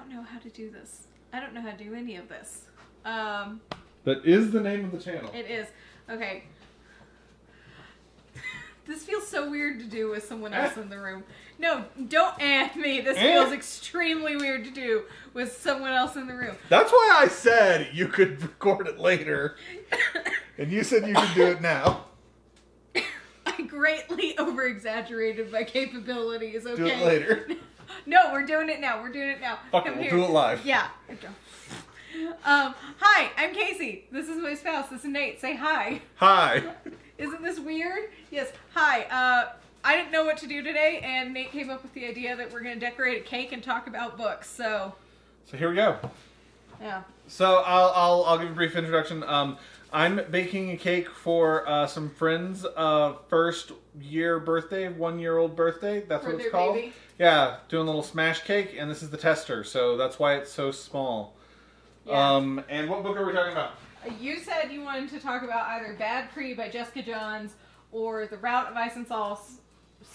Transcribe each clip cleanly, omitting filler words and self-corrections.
don't know how to do this. I don't know how to do any of this. That is the name of the channel. It is. Okay. This feels so weird to do with someone else in the room. No, don't me. This feels extremely weird to do with someone else in the room. That's why I said you could record it later. And you said you could do it now. I greatly over-exxagerated my capabilities, okay? Do it later. No, we're doing it now. We're doing it now. Fuck it, we'll do it live. Yeah. Hi, I'm Casey. This is my spouse. This is Nate. Say hi. Hi. Isn't this weird? Yes. Hi. I didn't know what to do today, and Nate came up with the idea that we're going to decorate a cake and talk about books. So here we go. Yeah. So I'll give a brief introduction. I'm baking a cake for some friends' first year birthday, 1-year-old birthday. That's what it's called. Baby. Yeah, doing a little smash cake, and this is the tester, so that's why it's so small. Yeah. And what book are we talking about? You said you wanted to talk about either Bad Cree by Jessica Johns or The Route of Ice and Salts.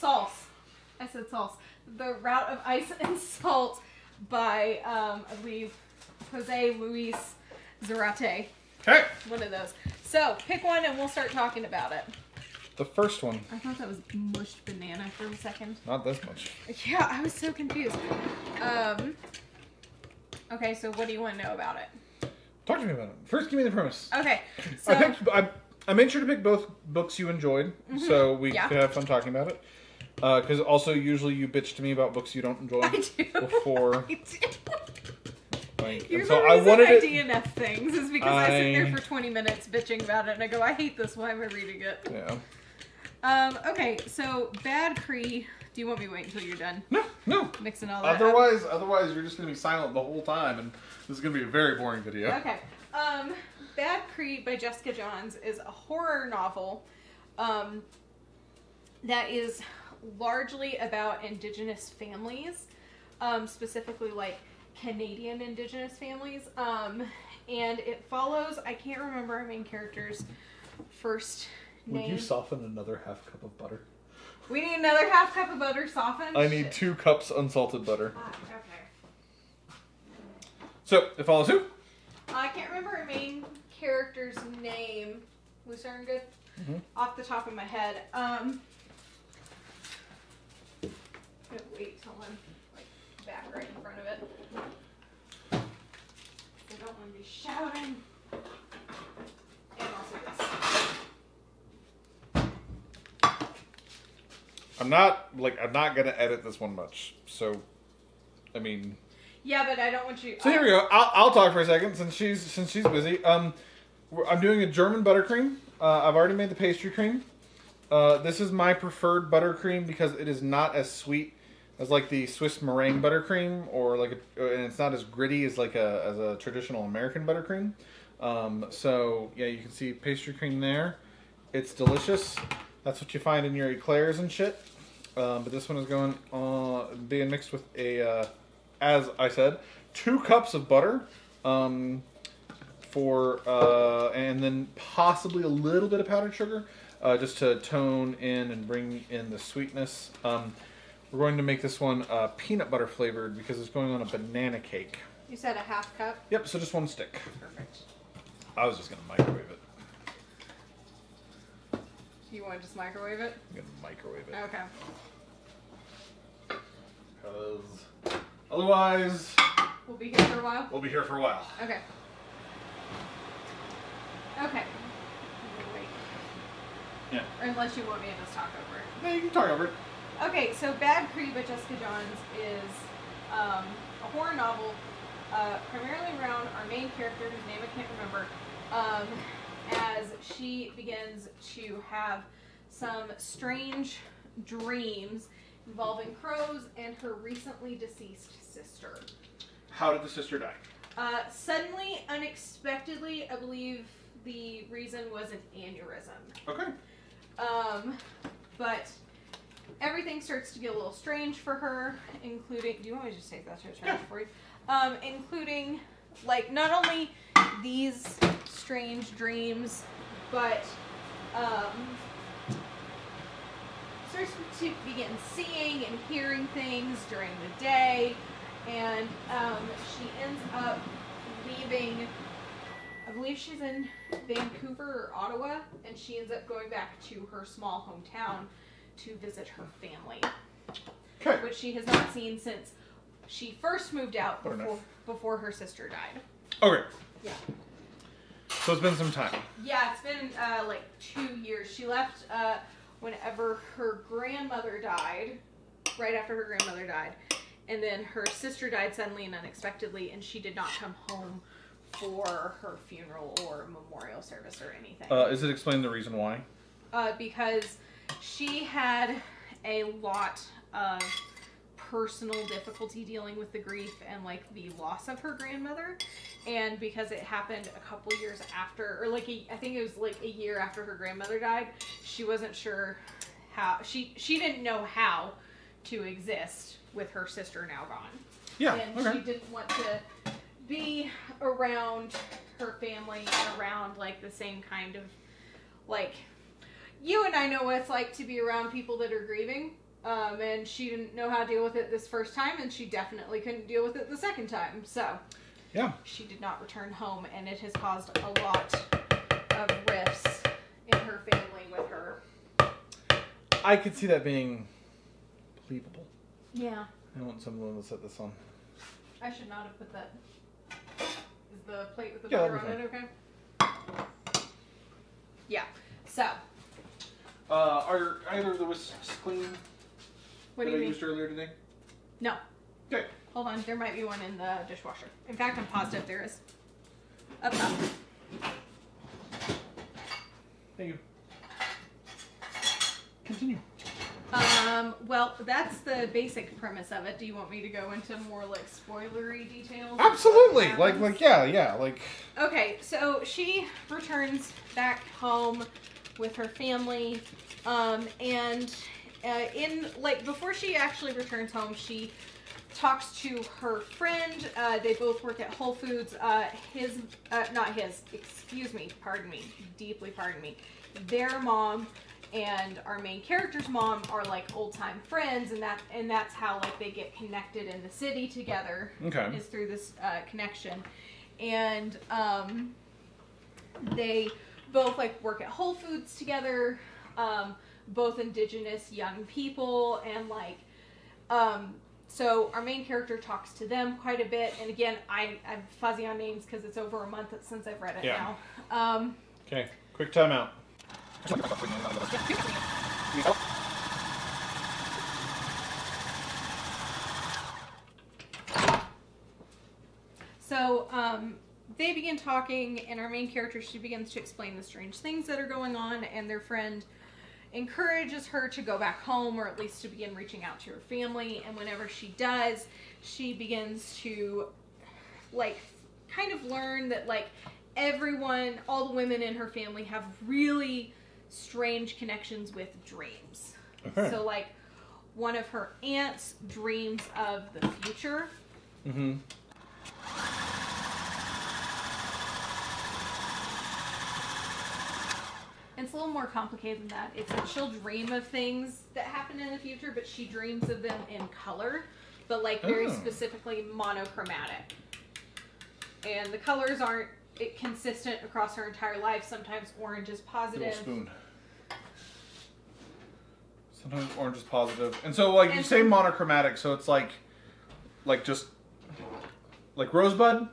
I said salts. The Route of Ice and Salt by, I believe, Jose Luis Zarate. Okay. One of those. So, pick one and we'll start talking about it. The first one. I thought that was mushed banana for a second. Not this much. Yeah, I was so confused. Okay, so what do you want to know about it? Talk to me about it. First, give me the premise. Okay, so... I made sure to pick both books you enjoyed, so we could have fun talking about it. Because also, usually you bitch to me about books you don't enjoy. I do. Before... I do. Like, You're so the I reason wanted I it... DNF things is because I sit there for 20 minutes bitching about it and I go, I hate this, why am I reading it? Yeah. Okay, so Bad Cree, do you want me to wait until you're done? No. Mixing all that Otherwise you're just going to be silent the whole time and this is going to be a very boring video. Okay. Bad Cree by Jessica Johns is a horror novel that is largely about Indigenous families, specifically like Canadian Indigenous families, and it follows, I can't remember our main character's first name. Would you soften another half cup of butter? We need another half cup of butter softened? I need 2 cups unsalted butter. Okay. So, it follows who? I can't remember our main character's name. Was that good? Off the top of my head. Wait till I'm like back right in front of it. I don't want to be shouting. And also this. I'm not gonna edit this one much. So, I mean. Yeah, but I don't want you. So here we go. I'll talk for a second since she's busy. I'm doing a German buttercream. I've already made the pastry cream. This is my preferred buttercream because it is not as sweet as like the Swiss meringue buttercream, or like and it's not as gritty as like as a traditional American buttercream. So yeah, you can see pastry cream there. It's delicious. That's what you find in your eclairs and shit. But this one is going being mixed with a, as I said, 2 cups of butter. And then possibly a little bit of powdered sugar, just to tone in and bring in the sweetness. We're going to make this one peanut butter flavored because it's going on a banana cake. You said a half cup? Yep, so just 1 stick. Perfect. I was just going to microwave it. You want to just microwave it? I'm going to microwave it. Okay. Because otherwise... We'll be here for a while? We'll be here for a while. Okay. Okay. Wait. Yeah. Or unless you want me to just talk over it. No, you can talk over it. Okay, so Bad Cree by Jessica Johns is a horror novel primarily around our main character, whose name I can't remember, as she begins to have some strange dreams involving crows and her recently deceased sister. How did the sister die? Suddenly, unexpectedly, I believe the reason was an aneurysm. Okay. But everything starts to get a little strange for her, including, do you want me to just take that to a charge for you? Including, like, not only these strange dreams, but, starts to begin seeing and hearing things during the day, and she ends up leaving. I believe she's in Vancouver or Ottawa, and she ends up going back to her small hometown to visit her family, Okay. which she has not seen since she first moved out Fair enough. before her sister died. Okay. Yeah. So it's been some time. Yeah, it's been like 2 years. She left whenever her grandmother died, right after her grandmother died, and then her sister died suddenly and unexpectedly, and she did not come home for her funeral or memorial service or anything. Is it explained the reason why? Because she had a lot of personal difficulty dealing with the grief and like the loss of her grandmother, and because it happened a couple years after, or like I think it was like a year after her grandmother died, she wasn't sure how she didn't know how to exist with her sister now gone. Yeah. And Okay. she didn't want to be around her family and around like the same kind of, like, you and I know what it's like to be around people that are grieving, and she didn't know how to deal with it this first time, and she definitely couldn't deal with it the second time, so Yeah. she did not return home, and it has caused a lot of rifts in her family with her. I could see that being believable. Yeah. I want someone to set this on. I should not have put that. Is the plate with the Yeah, butter on that'd it okay? Yeah. So, Are either of the whisks clean? what do that you I mean? used earlier today? No. Okay. Hold on. There might be one in the dishwasher. In fact, I'm positive there is. Up top. Thank you. Continue. Well, that's the basic premise of it. Do you want me to go into more like spoilery details? Absolutely. What Like, happens? yeah, like. Okay, so she returns back home with her family, and in like before she actually returns home, she talks to her friend. They both work at Whole Foods. Deeply pardon me. Their mom and our main character's mom are like old time friends, and that's how like they get connected in the city together. Okay. Is through this connection, and they both like work at Whole Foods together. Both indigenous young people, and like so our main character talks to them quite a bit. And again, I'm fuzzy on names because it's over a month since I've read it Yeah. now. Okay. Quick timeout. So they begin talking, and our main character, she begins to explain the strange things that are going on, and their friend encourages her to go back home, or at least to begin reaching out to her family. And whenever she does, she begins to like kind of learn that like everyone, all the women in her family have really strange connections with dreams. Okay. So like one of her aunts dreams of the future. Mm-hmm. It's a little more complicated than that. It's that she'll dream of things that happen in the future, but she dreams of them in color, but like very specifically monochromatic. And the colors aren't consistent across her entire life. Sometimes orange is Little positive. spoon. Sometimes orange is positive. And so, like, you And say some- monochromatic, so it's like just, like rosebud?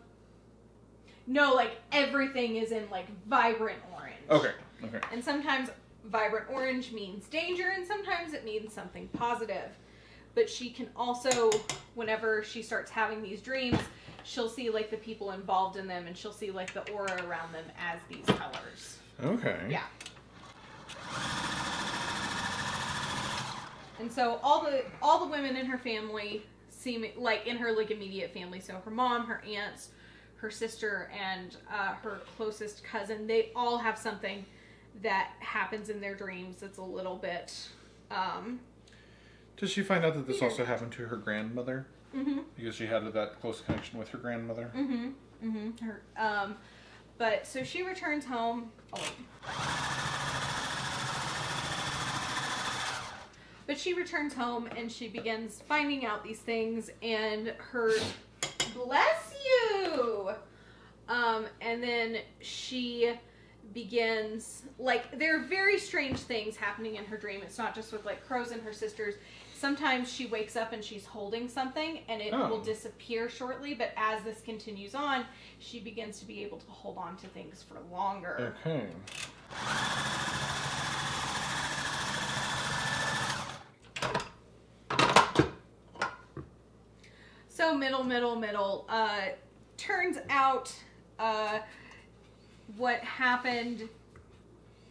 No, like everything is in like vibrant orange. Okay, okay. And sometimes vibrant orange means danger, and sometimes it means something positive. But she can also, whenever she starts having these dreams, she'll see like the people involved in them, and she'll see like the aura around them as these colors. Okay. Yeah. And so all the women in her family seem like in her like immediate family. So her mom, her aunts, her sister, and her closest cousin, they all have something that happens in their dreams that's a little bit. Does she find out that this Weird. also happened to her grandmother? Mm-hmm. Because she had that close connection with her grandmother? Mm-hmm. Mm-hmm. Her. But so she returns home. Oh, wait. But she returns home and she begins finding out these things, and her, bless you, and then she begins, like, there are very strange things happening in her dream. It's not just with, like, crows and her sisters. Sometimes she wakes up and she's holding something and it will disappear shortly, but as this continues on, she begins to be able to hold on to things for longer. Okay. So middle. Turns out what happened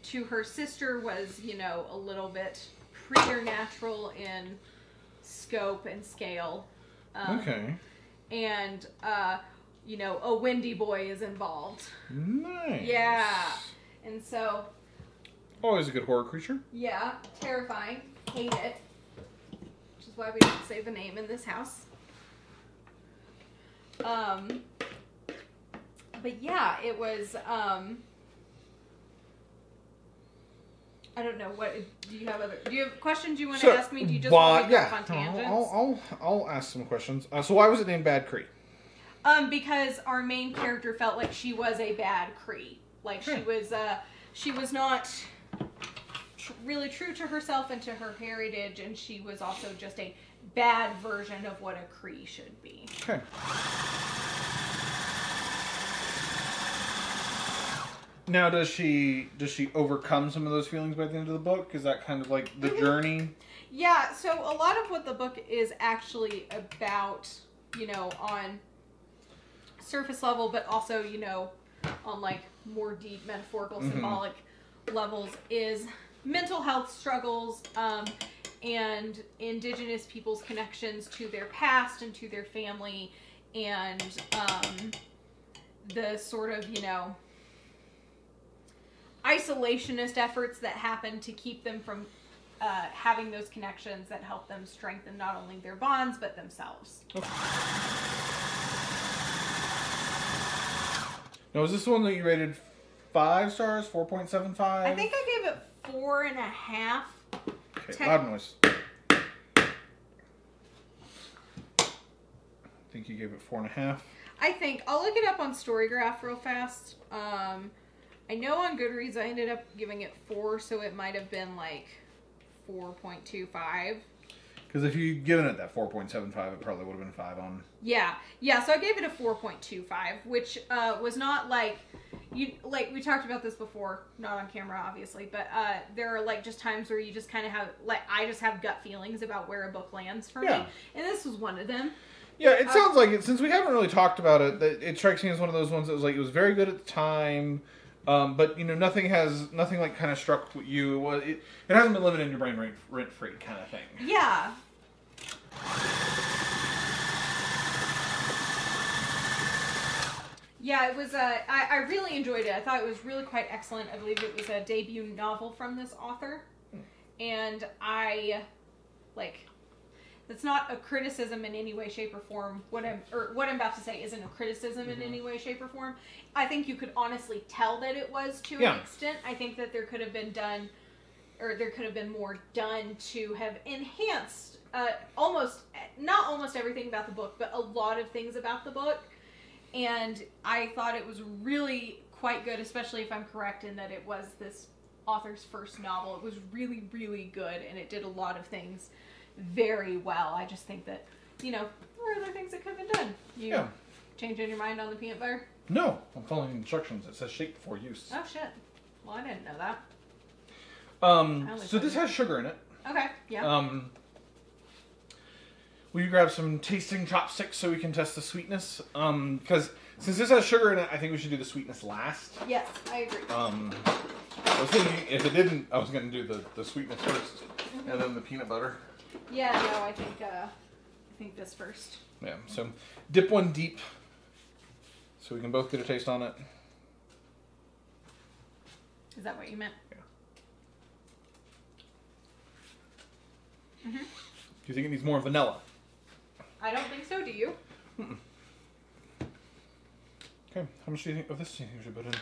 to her sister was, you know, a little bit preternatural in scope and scale. Okay. And, you know, a windy boy is involved. Nice. Yeah. And so... Always a good horror creature. Yeah. Terrifying. Hate it. Which is why we don't say the name in this house. But yeah, it was, I don't know, what, do you have questions you want to ask me? Do you just want to go off on tangents? I'll ask some questions. So why was it named Bad Cree? Because our main character felt like she was a bad Cree. Like, she was not really true to herself and to her heritage, and she was also just a bad version of what a Cree should be. Okay. Now, does she overcome some of those feelings by the end of the book? Is that kind of like the journey? Yeah, so a lot of what the book is actually about, you know, on surface level, but also, you know, on like more deep metaphorical, symbolic levels, is mental health struggles, and indigenous people's connections to their past and to their family, and the sort of, you know, isolationist efforts that happen to keep them from having those connections that help them strengthen not only their bonds, but themselves. Okay. Now, is this the one that you rated 5 stars, 4.75? I think I gave it 4.5. Okay, loud noise. I think you gave it 4.5. I think. I'll look it up on Storygraph real fast. I know on Goodreads I ended up giving it 4, so it might have been like 4.25. Because if you'd given it that 4.75, it probably would have been 5 on... Yeah, so I gave it a 4.25, which was not like... Like, we talked about this before, not on camera, obviously, but there are, like, just times where you just kind of have... Like, I just have gut feelings about where a book lands for me, and this was one of them. Yeah, it sounds like it. Since we haven't really talked about it, it strikes me as one of those ones that was like, it was very good at the time... but, you know, nothing like kind of struck you. It hasn't been living in your brain rent free kind of thing. Yeah. Yeah, it was, I really enjoyed it. I thought it was really quite excellent. I believe it was a debut novel from this author. And I, like... That's not a criticism in any way, shape, or form. What I'm about to say isn't a criticism in any way, shape, or form. I think you could honestly tell that it was to an extent. I think that there could have been more done to have enhanced not almost everything about the book, but a lot of things about the book. And I thought it was really quite good, especially if I'm correct in that it was this author's first novel. It was really, really good, and it did a lot of things very well. I just think that, you know, there are other things that could have been done. You changing your mind on the peanut butter? No, I'm following the instructions. It says shake before use. Oh shit. Well, I didn't know that. So this has sugar in it. Okay, yeah. Will you grab some tasting chopsticks so we can test the sweetness? Because since this has sugar in it, I think we should do the sweetness last. Yes, I agree. I was thinking if it didn't, I was going to do the sweetness first, and then the peanut butter. Yeah, no, I think this first. Yeah, so dip one deep so we can both get a taste on it. Is that what you meant? Yeah. Do you think it needs more vanilla? I don't think so, do you? Okay, how much do you think of this do you think we should put in?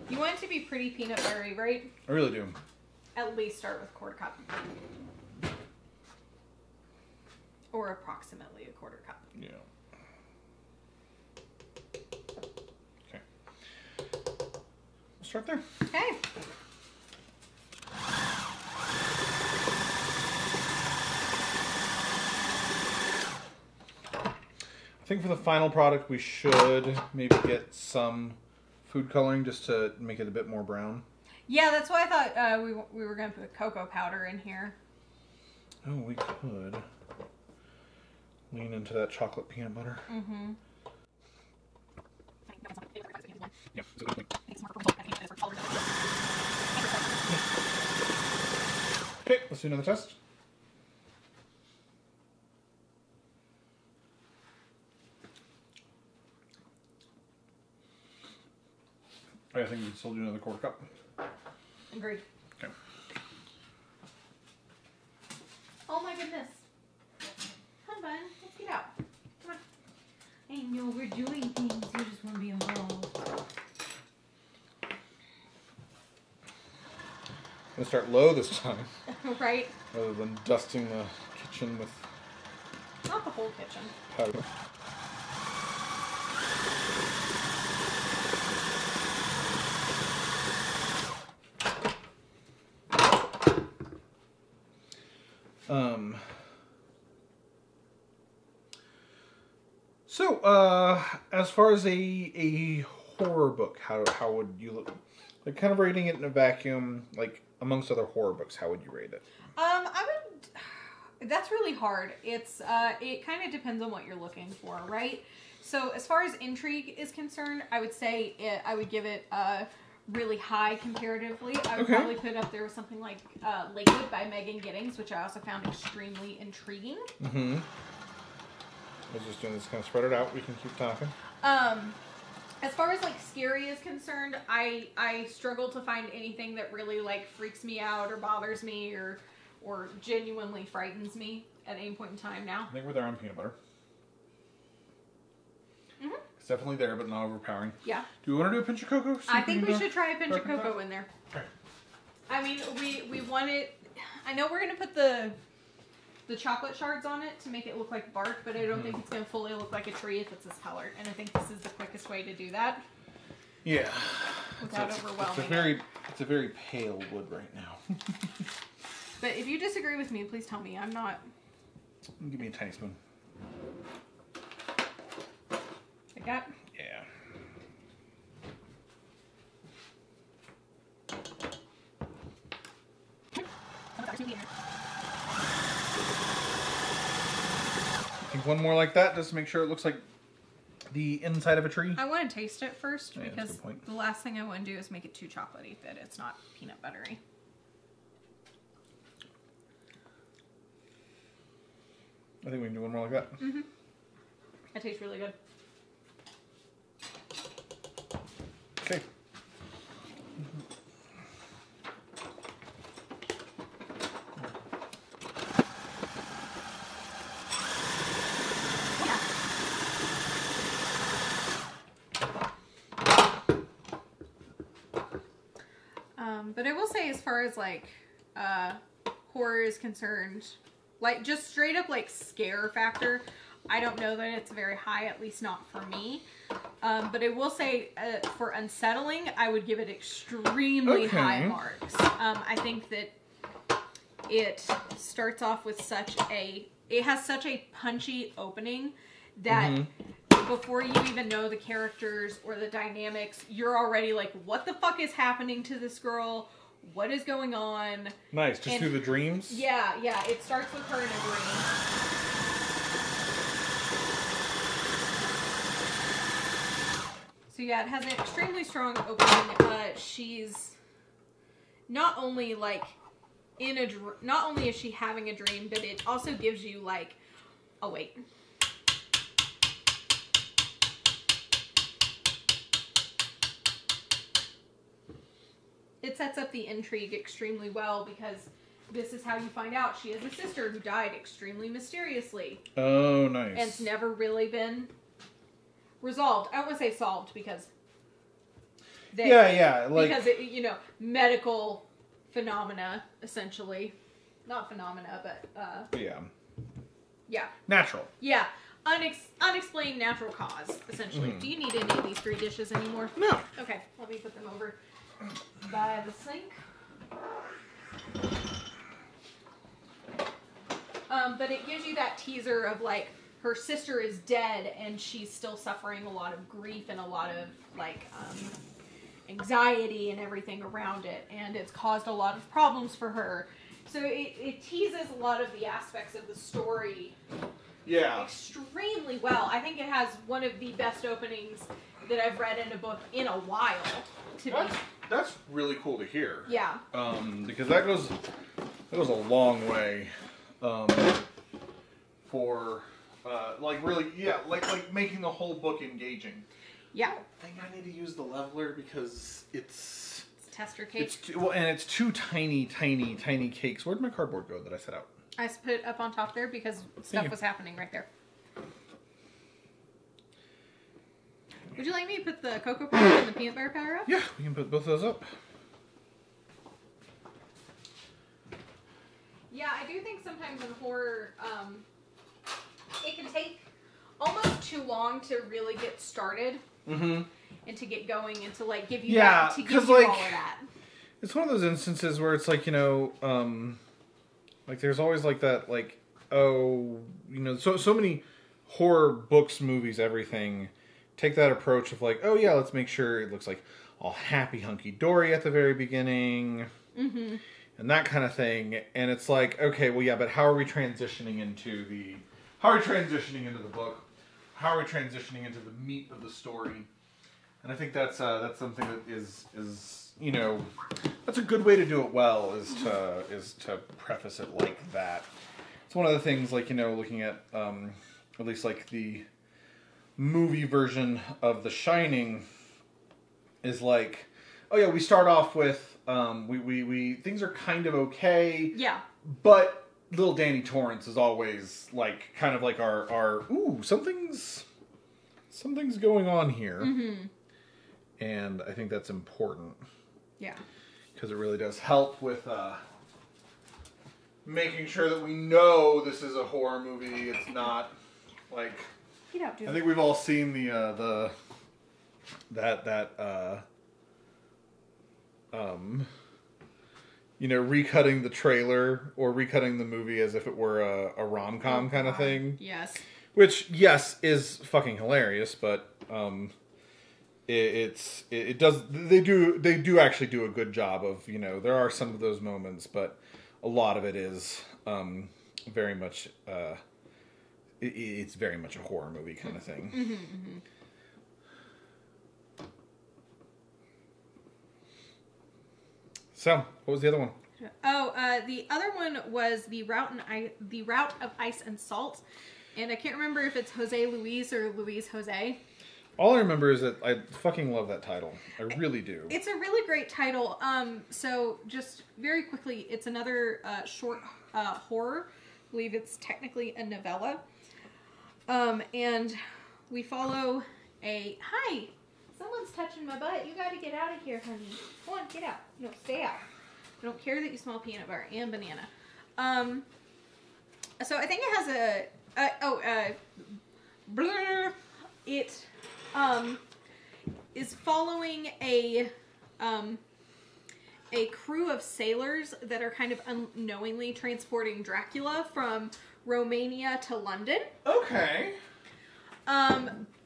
You want it to be pretty peanut buttery, right? I really do. at least start with quarter cup. Or approximately a quarter cup. Yeah. Okay. We'll start there. Okay. I think for the final product, we should maybe get some food coloring just to make it a bit more brown. Yeah, that's why I thought we were going to put cocoa powder in here. Oh, we could lean into that chocolate peanut butter. Mm-hmm. Yeah. Okay, let's do another test. I think we can still do another quarter cup. Agreed. Okay. Oh my goodness. Come on, let's get out. Come on. I know we're doing things. You just want to be involved. I'm gonna start low this time, Right? rather than dusting the kitchen with Not the whole kitchen. powder. So, as far as a horror book, how would you look? Like, kind of rating it in a vacuum, like amongst other horror books, how would you rate it? I would. That's really hard. It's it kind of depends on what you're looking for, right? So as far as intrigue is concerned, I would say I would give it really high comparatively. I would probably put it up there with something like Lakewood by Megan Giddings, which I also found extremely intriguing. Mm-hmm. I was just doing this, kind of spread it out. We can keep talking. As far as like scary is concerned, I struggle to find anything that really like freaks me out or bothers me or genuinely frightens me at any point in time now. I think we're there on peanut butter. Mm-hmm. It's definitely there, but not overpowering. Yeah. Do we want to do a pinch of cocoa? I think we should try a pinch of cocoa in there. Okay. I mean, we want it. I know we're gonna put the chocolate shards on it to make it look like bark, but I don't think it's gonna fully look like a tree if it's this color. And I think this is the quickest way to do that. Yeah. Without overwhelming it. It's a very pale wood right now. But if you disagree with me, please tell me. I'm not. Give me a tiny spoon. Like that? Yeah. I think one more like that, just to make sure it looks like the inside of a tree. I want to taste it first Yeah, that's a because good point. the last thing I want to do is make it too chocolatey that it's not peanut buttery. I think we can do one more like that. Mm-hmm. That tastes really good. Okay. But I will say, as far as like horror is concerned, like just straight up like scare factor, I don't know that it's very high, at least not for me. But I will say for unsettling, I would give it extremely high marks. I think that it starts off with it has such a punchy opening that before you even know the characters or the dynamics, you're already like, what the fuck is happening to this girl? What is going on? Nice, just through the dreams? Yeah, it starts with her in a dream. So yeah, it has an extremely strong opening. She's not only like not only is she having a dream, but it also gives you like, oh wait. It sets up the intrigue extremely well because this is how you find out she has a sister who died extremely mysteriously. Oh, nice. And it's never really been resolved. I don't want to say solved because... Yeah, like... Because, medical phenomena, essentially. Not phenomena, but Yeah. Yeah. Natural. Yeah. Unexplained natural cause, essentially. Do you need any of these 3 dishes anymore? No. Okay, let me put them over by the sink. But it gives you that teaser of like her sister is dead and she's still suffering a lot of grief and a lot of like anxiety and everything around it, and it's caused a lot of problems for her. So it teases a lot of the aspects of the story extremely well. I think it has one of the best openings that I've read in a book in a while. That's really cool to hear. Yeah. Because that goes a long way for like really like making the whole book engaging. Yeah. I think I need to use the leveler because it's tester cake. It's 2 tiny cakes. Where'd my cardboard go that I set out? I just put it up on top there because stuff was happening right there. Would you like me to put the cocoa powder and the peanut butter powder up? Yeah, we can put both of those up. Yeah, I do think sometimes in horror, it can take almost too long to really get started. And to get going and to like give you that, to give you all of that. It's one of those instances where it's like, like there's always like that, like, so many horror books, movies, everything take that approach of like, oh yeah, let's make sure it looks like all happy hunky-dory at the very beginning. And that kind of thing. And it's like, okay, well yeah, but how are we transitioning into the book? How are we transitioning into the meat of the story? And I think that's something that is that's a good way to do it well, is to preface it like that. It's one of the things, like, looking at at least like the movie version of The Shining is like, oh yeah, we start off with we things are kind of okay. Yeah. But little Danny Torrance is always like kind of like our something's going on here. And I think that's important. Yeah. Because it really does help with making sure that we know this is a horror movie. It's not like, I think we've all seen recutting the trailer or recutting the movie as if it were a rom-com kind of thing. Yes. Which, yes, is fucking hilarious, but they do actually do a good job of, there are some of those moments, but a lot of it is very much it's very much a horror movie kind of thing. So, what was the other one? The other one was the Route of Ice and Salt, and I can't remember if it's Jose Luis or Luis Jose. All I remember is that I fucking love that title. I really do. It's a really great title. So just very quickly, it's another short horror. I believe it's technically a novella. And we follow hi, someone's touching my butt. You gotta get out of here, honey. Come on, get out. No, stay out. I don't care that you smell peanut butter and banana. So I think it has it is following a crew of sailors that are kind of unknowingly transporting Dracula from Romania to London. Okay.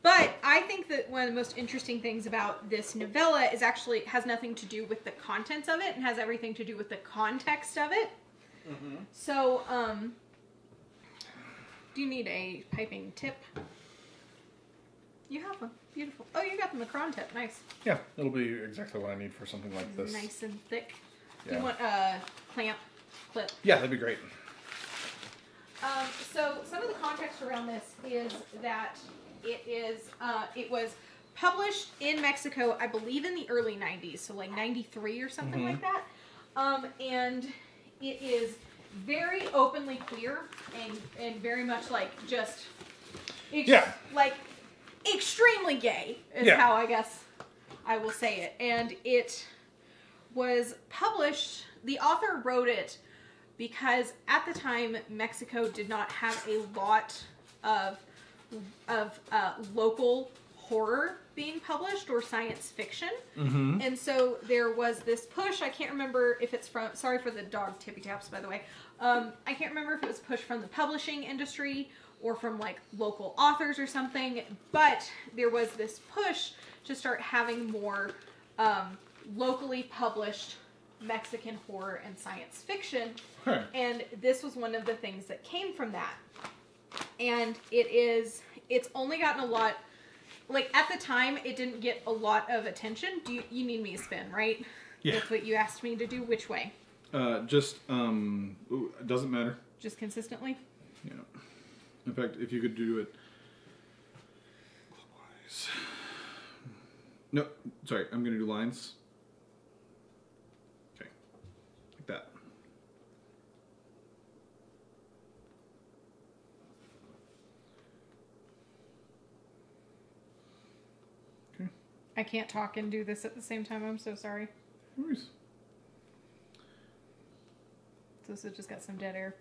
But I think that one of the most interesting things about this novella is actually has nothing to do with the contents of it and has everything to do with the context of it. So, do you need a piping tip? You have one. Beautiful. Oh, you got the Macron tip. Nice. Yeah, it'll be exactly what I need for something like this. Nice and thick. Yeah. Do you want a clip? Yeah, that'd be great. So some of the context around this is that it was published in Mexico, I believe in the early 90s, so like 93 or something like that. And it is very openly queer and very much like just like extremely gay is how I guess I will say it. And it was published, the author wrote it because at the time Mexico did not have a lot of local horror being published or science fiction. Mm-hmm. And so there was this push. I can't remember if it's from, sorry for the dog tippy taps, by the way. I can't remember if it was pushed from the publishing industry or from like local authors or something, but there was this push to start having more locally published Mexican horror and science fiction. Huh. And this was one of the things that came from that. And it's only gotten a lot, like at the time it didn't get a lot of attention. You need me to spin, right? Yeah. That's what you asked me to do. Which way? It doesn't matter. Just consistently? Yeah. In fact, if you could do it clockwise. No, sorry, I'm gonna do lines. Okay. Like that. Okay. I can't talk and do this at the same time. I'm so sorry. No worries. So this has just got some dead air.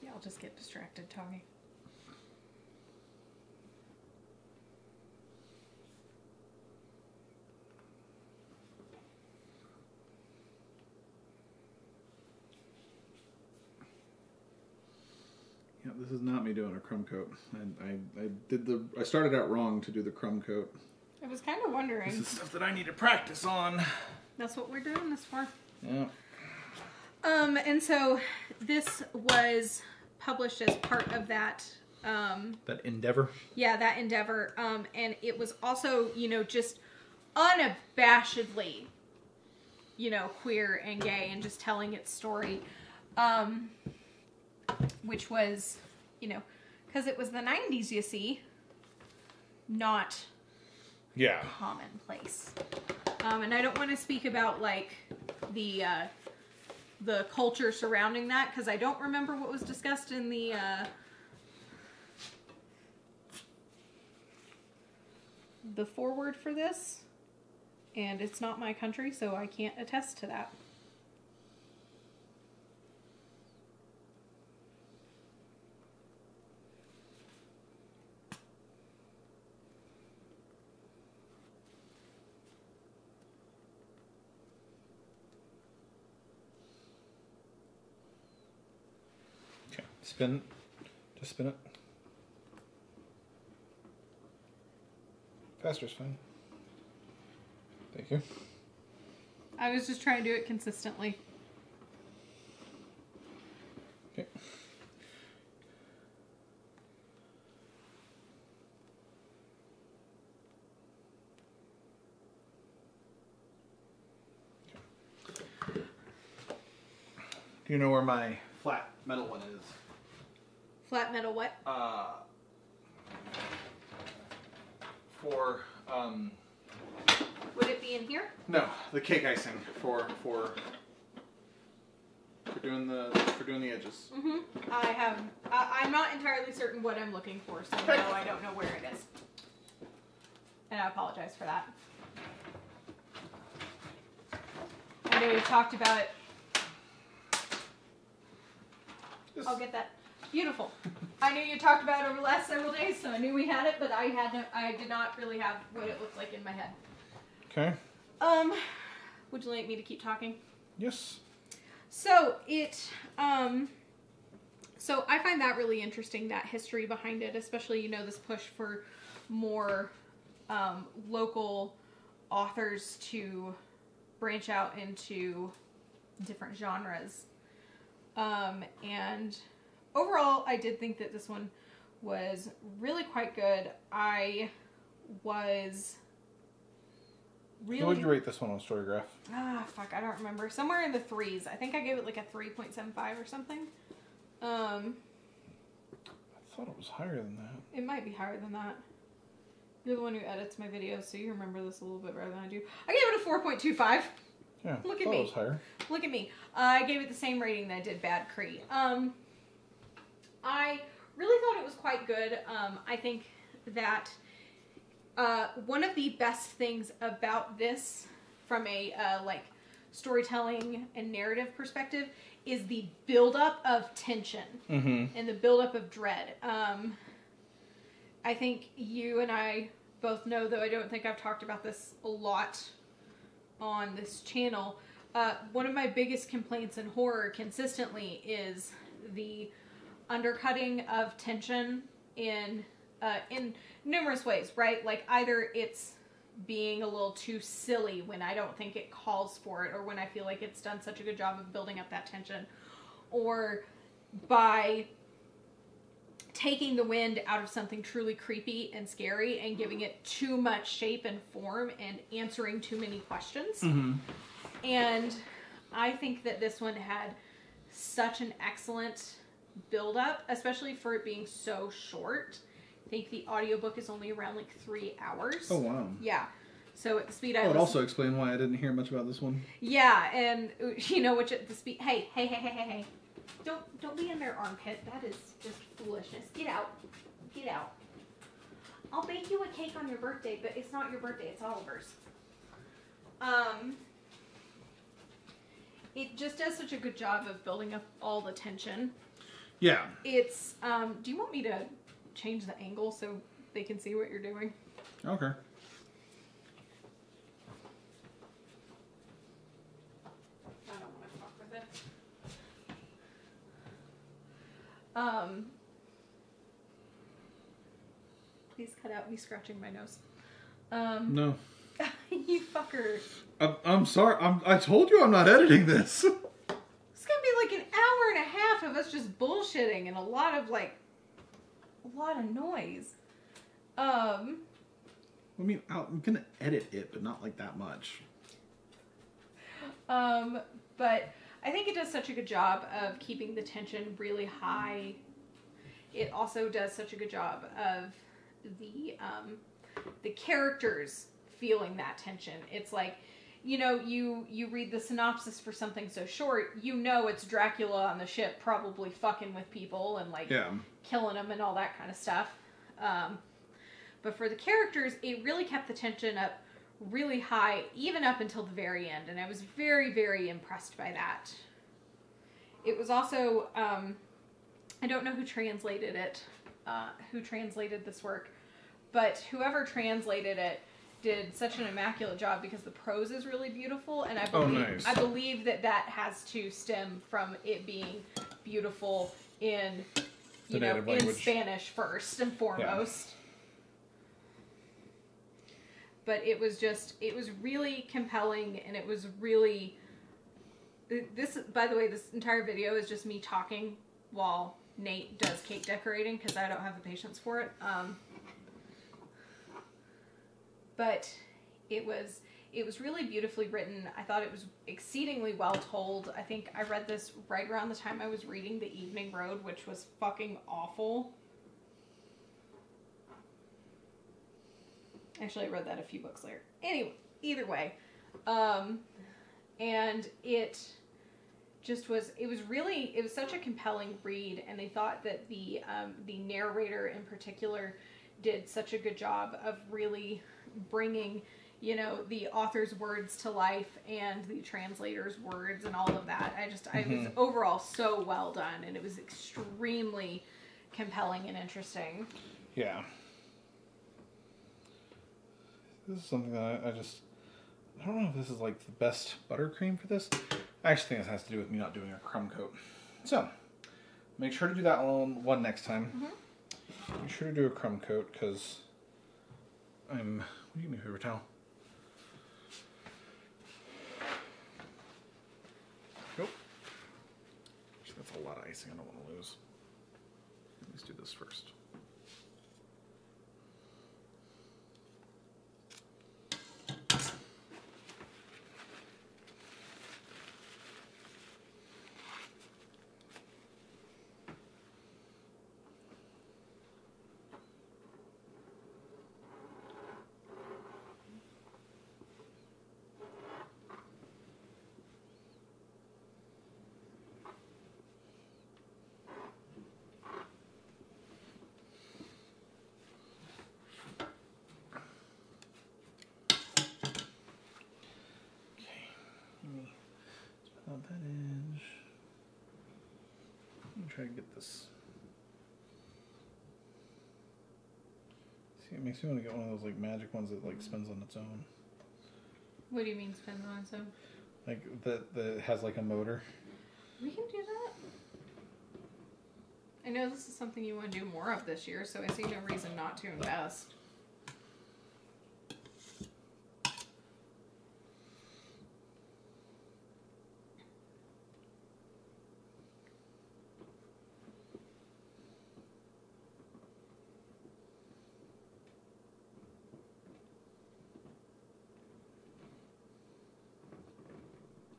Yeah, I'll just get distracted talking. Yeah, this is not me doing a crumb coat. I started out wrong to do the crumb coat. I was kind of wondering. This is stuff that I need to practice on. That's what we're doing this for. Yeah. And so this was published as part of that. That endeavor. Yeah, that endeavor. And it was also, just unabashedly, queer and gay and just telling its story. Which was, because it was the 90s, you see, not commonplace. And I don't want to speak about, like, the culture surrounding that, because I don't remember what was discussed in the foreword for this. And it's not my country, so I can't attest to that. Spin. Just spin it. Faster's fine. Thank you. I was just trying to do it consistently. Okay. Do you know where my flat metal one is? Flat metal what? For Would it be in here? no, the cake icing for doing the edges. Mm-hmm. I'm not entirely certain what I'm looking for, so no, I don't know where it is. And I apologize for that. I know you talked about it. I'll get that. Beautiful. I knew you talked about it over the last several days, so I knew we had it, but I did not really have what it looked like in my head. Okay. Would you like me to keep talking? Yes. So so I find that really interesting, that history behind it, especially, this push for more local authors to branch out into different genres. And overall, I did think that this one was really quite good. I was really... What would you rate this one on Storygraph? Fuck, I don't remember. Somewhere in the 3s. I think I gave it like a 3.75 or something. I thought it was higher than that. It might be higher than that. You're the one who edits my videos, so you remember this a little bit better than I do. I gave it a 4.25. Yeah, Look at I thought me. it was higher. Look at me. I gave it the same rating that I did Bad Cree. I really thought it was quite good. I think that one of the best things about this, from a like storytelling and narrative perspective, is the buildup of tension and the buildup of dread. I think you and I both know, though I don't think I've talked about this a lot on this channel, one of my biggest complaints in horror consistently is the undercutting of tension in numerous ways, right? Like either it's being a little too silly when I don't think it calls for it, or when I feel like it's done such a good job of building up that tension, or by taking the wind out of something truly creepy and scary and giving it too much shape and form and answering too many questions. And I think that this one had such an excellent build up, especially for it being so short. I think the audiobook is only around like 3 hours. Oh, wow. Yeah. So at the speed That would also explain why I didn't hear much about this one. Yeah, and you know, which at the speed... Hey. Don't be in their armpit. That is just foolishness. Get out. Get out. I'll bake you a cake on your birthday, but it's not your birthday, it's Oliver's. It just does such a good job of building up all the tension. Yeah. It's, do you want me to change the angle so they can see what you're doing? Okay. I don't want to fuck with it. Please cut out me scratching my nose. No. You fucker. I'm sorry. I told you I'm not editing this. It's gonna be like an hour and a half of us just bullshitting and a lot of noise. I mean, I'm gonna edit it, but not like that much. But I think it does such a good job of keeping the tension really high. It also does such a good job of the characters feeling that tension. It's like, you know, you read the synopsis for something so short, you know it's Dracula on the ship probably fucking with people and like killing them and all that kind of stuff. But for the characters, it really kept the tension up really high, even up until the very end, and I was very, very impressed by that. It was also, I don't know who translated it, who translated this work, but whoever translated it did such an immaculate job because the prose is really beautiful, and I believe that has to stem from it being beautiful in, you know, in Spanish first and foremost. Yeah. But it was really compelling, and it was really, this, by the way, this entire video is just me talking while Nate does cake decorating, because I don't have the patience for it. But it was really beautifully written. I thought it was exceedingly well told. I think I read this right around the time I was reading The Evening Road, which was fucking awful. Actually, I read that a few books later. Anyway, either way. And it just was, it was such a compelling read, and they thought that the narrator in particular did such a good job of really bringing, you know, the author's words to life and the translator's words and all of that. I was overall so well done, and it was extremely compelling and interesting. Yeah. This is something that I don't know if this is like the best buttercream for this. I actually think this has to do with me not doing a crumb coat. So, make sure to do that one next time. Make sure to do a crumb coat, because will you give me a paper towel? Nope. That's a lot of icing I don't want to lose. Let's do this first. Let me spin out that edge. Let me try to get this. See, it makes me want to get one of those like magic ones that like spins on its own. What do you mean spins on its own? Like that has like a motor. We can do that. I know this is something you want to do more of this year, so I see no reason not to invest.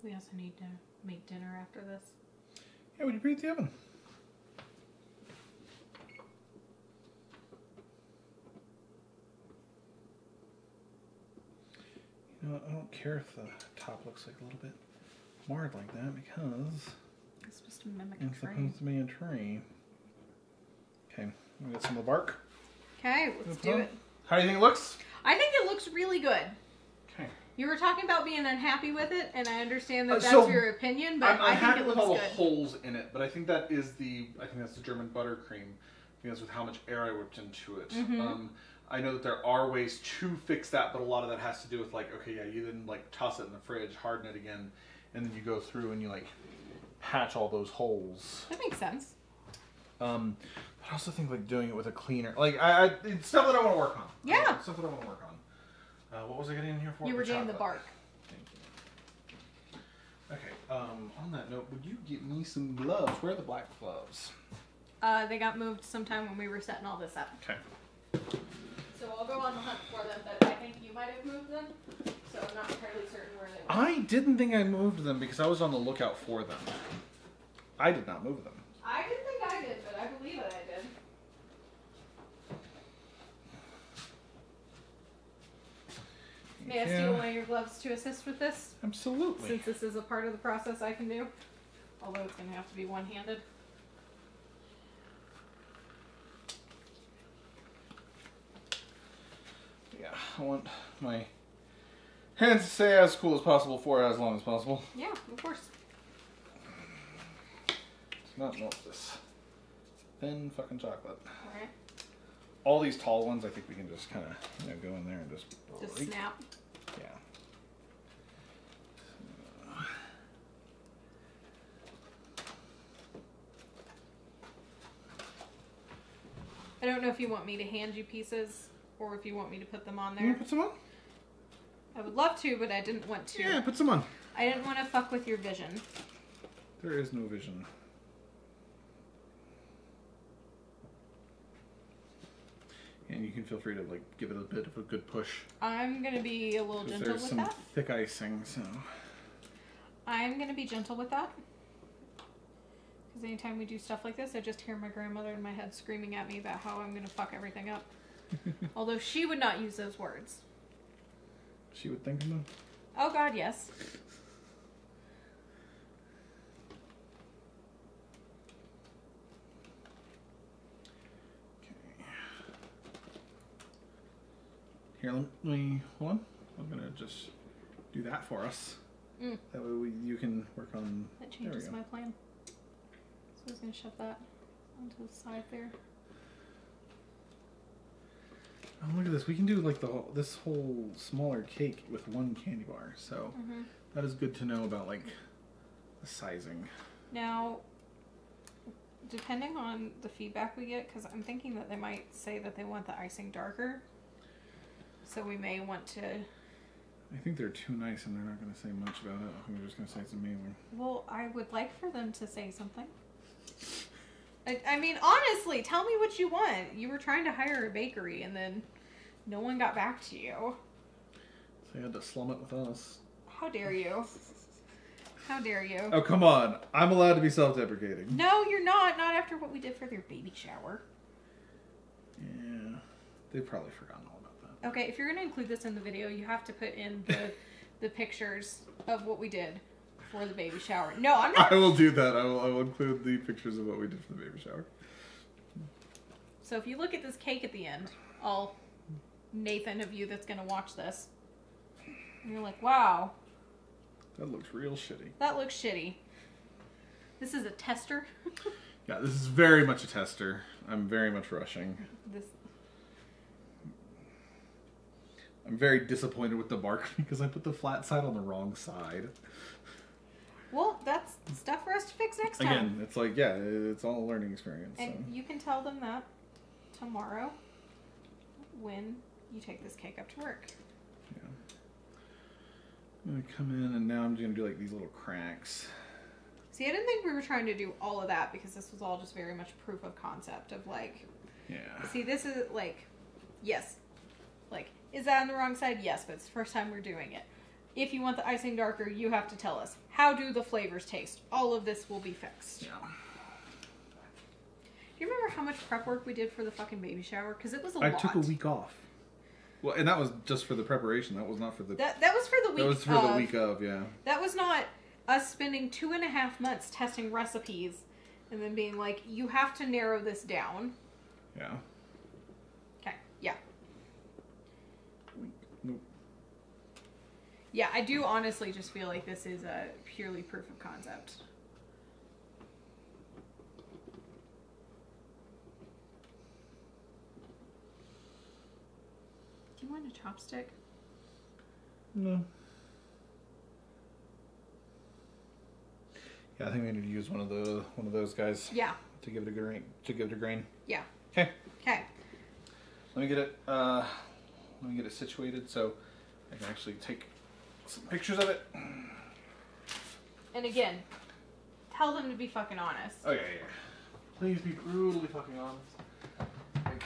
We also need to make dinner after this. Yeah, would you preheat the oven? You know what, I don't care if the top looks like a little bit marred like that because It's supposed to mimic it's a tree. supposed to be a tree. Okay, we got some of the bark. Okay, let's do it. How do you think it looks? I think it looks really good. Okay. You were talking about being unhappy with it, and I understand that that's So, your opinion, but I think happy it with looks all good. the holes in it, but I think that's the German buttercream. I think that's with how much air I whipped into it. Mm-hmm. I know that there are ways to fix that, but a lot of that has to do with like, okay, yeah, you then like toss it in the fridge, harden it again, and then you go through and you like patch all those holes. That makes sense. But I also think like doing it with a cleaner, like it's stuff that I want to work on. Yeah. It's stuff that I want to work on. What was I getting in here for? You were getting the chocolate. bark. Thank you. Okay. On that note, would you get me some gloves? Where are the black gloves? They got moved sometime when we were setting all this up. Okay. So I'll go on the hunt for them, but I think you might have moved them, so I'm not entirely certain where they were. I didn't think I moved them because I was on the lookout for them. I did not move them. I didn't think I did, but I believe that I did. May I steal one of your gloves to assist with this? Absolutely. Since this is a part of the process I can do. Although it's going to have to be one-handed. Yeah, I want my hands to stay as cool as possible for as long as possible. Yeah, of course. It's not melt this thin fucking chocolate. Alright. All these tall ones, I think we can just kind of go in there and just break. snap. Yeah. I don't know if you want me to hand you pieces or if you want me to put them on You there. want to put some on? I would love to, but I didn't want to. Yeah, put some on. I didn't want to fuck with your vision. There is no vision. And you can feel free to like give it a bit of a good push. I'm going to be a little Because gentle there's with some that. thick icing, so. I'm going to be gentle with that. Because anytime we do stuff like this, I just hear my grandmother in my head screaming at me about how I'm going to fuck everything up. Although she would not use those words. She would think of them. Oh God, yes. Okay. Here, let me, hold on. I'm gonna just do that for us. Mm. That way you can work on, That there we changes go. my plan. So I was going to shove that onto the side there. Oh, look at this. We can do like this whole smaller cake with one candy bar. So Mm-hmm. that is good to know about like the sizing. Now, depending on the feedback we get, because I'm thinking that they might say that they want the icing darker. So we may want to... I think they're too nice and they're not going to say much about it. I think they're just going to say it's amazing. Well, I would like for them to say something. I mean, honestly, tell me what you want. You were trying to hire a bakery and then no one got back to you. So you had to slum it with us. How dare you? How dare you? Oh, come on. I'm allowed to be self-deprecating. No, you're not. Not after what we did for their baby shower. Yeah. They've probably forgotten all about that. Okay, if you're going to include this in the video, you have to put in the pictures of what we did for the baby shower. No, I'm not. I will do that. I will include the pictures of what we did for the baby shower. So if you look at this cake at the end, all Nathan of you that's going to watch this, and you're like, wow, That looks real shitty. That looks shitty. This is a tester. Yeah, this is very much a tester. I'm very much rushing. I'm very disappointed with the mark because I put the flat side on the wrong side. Well, that's stuff for us to fix next time. Again, it's like, yeah, it's all a learning experience. And so. you can tell them that tomorrow when you take this cake up to work. Yeah. I'm going to come in and now I'm going to do like these little cracks. See, I didn't think we were trying to do all of that because this was all just very much proof of concept of like... Yeah. See, this is like... Yes. Like, is that on the wrong side? Yes, but it's the first time we're doing it. If you want the icing darker, you have to tell us. How do the flavors taste? All of this will be fixed. Yeah. Do you remember how much prep work we did for the fucking baby shower? Because it was a lot. I took a week off. Well, and that was just for the preparation. That was not for the... That was for the week of. That was for the week of, yeah. That was not us spending 2.5 months testing recipes and then being like, you have to narrow this down. Yeah. Okay, yeah. Nope. Yeah, I do honestly just feel like this is a purely proof of concept. Do you want a chopstick? No. Yeah, I think we need to use one of those guys. Yeah. To give it a grain. Yeah. Okay. Okay. Let me get it situated so I can actually take some pictures of it. And again, tell them to be fucking honest. Oh yeah. Please be brutally fucking honest. Like,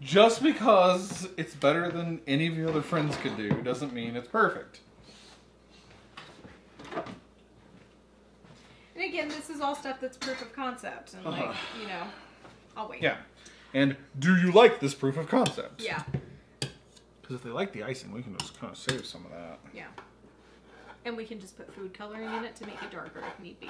just because it's better than any of your other friends could do doesn't mean it's perfect. And again, this is all stuff that's proof of concept. And like, you know, I'll wait. Yeah. And do you like this proof of concept? Yeah. Because if they like the icing, we can just kind of save some of that. Yeah. And we can just put food coloring in it to make it darker if need be.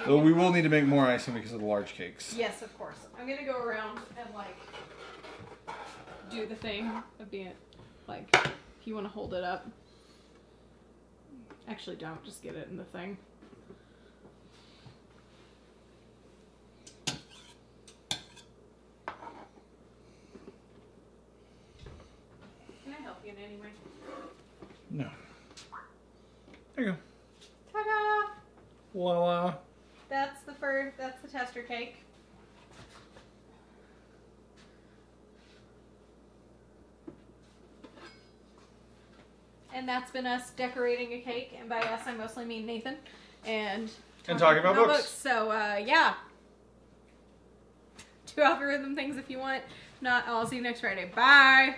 Though we will need to make more icing because of the large cakes. Yes, of course. I'm going to go around and, like, do the thing of being, like, if you want to hold it up. Actually, don't. Just get it in the thing. Can I help you in any way? No. There you go. Ta-da! Voila. That's the tester cake. And that's been us decorating a cake, and by us I mostly mean Nathan, and talking about books. So yeah, do algorithm things if you want. If not, I'll see you next Friday. Bye.